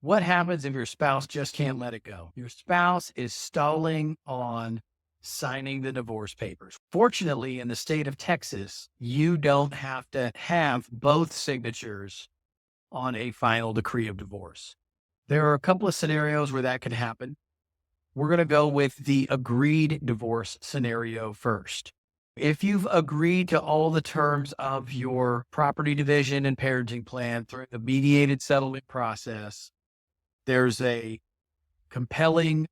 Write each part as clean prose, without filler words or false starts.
What happens if your spouse just can't let it go? Your spouse is stalling on signing the divorce papers. Fortunately, in the state of Texas, you don't have to have both signatures on a final decree of divorce. There are a couple of scenarios where that could happen. We're going to go with the agreed divorce scenario first. If you've agreed to all the terms of your property division and parenting plan through the mediated settlement process, there's a compelling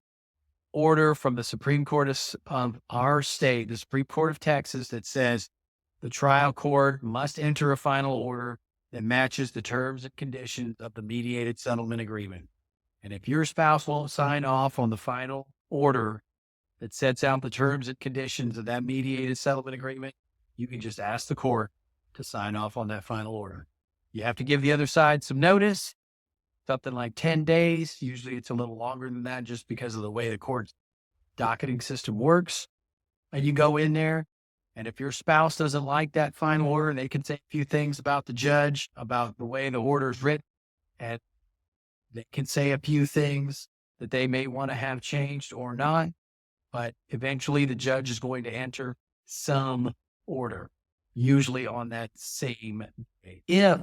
order from the Supreme Court of our state, the Supreme Court of Texas, that says the trial court must enter a final order that matches the terms and conditions of the mediated settlement agreement. And if your spouse won't sign off on the final order that sets out the terms and conditions of that mediated settlement agreement, you can just ask the court to sign off on that final order. You have to give the other side some notice, something like 10 days. Usually it's a little longer than that just because of the way the court's docketing system works. And you go in there, and if your spouse doesn't like that final order, they can say a few things about the judge, about the way the order is written, and they can say a few things that they may want to have changed or not. But eventually the judge is going to enter some order, usually on that same day. If,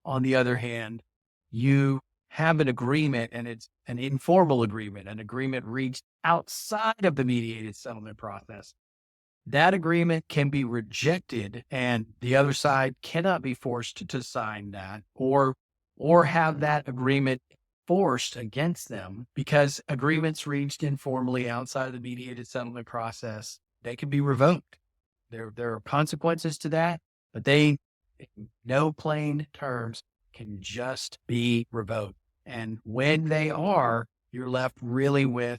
on the other hand, you have an agreement and it's an informal agreement, an agreement reached outside of the mediated settlement process, that agreement can be rejected and the other side cannot be forced to sign that or have that agreement forced against them, because agreements reached informally outside of the mediated settlement process, they can be revoked. There are consequences to that, but they, no plain terms, can just be revoked. And when they are, you're left really with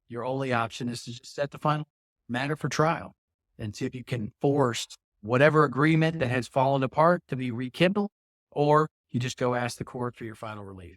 your only option is to just set the final matter for trial and see if you can force whatever agreement that has fallen apart to be rekindled, or you just go ask the court for your final relief.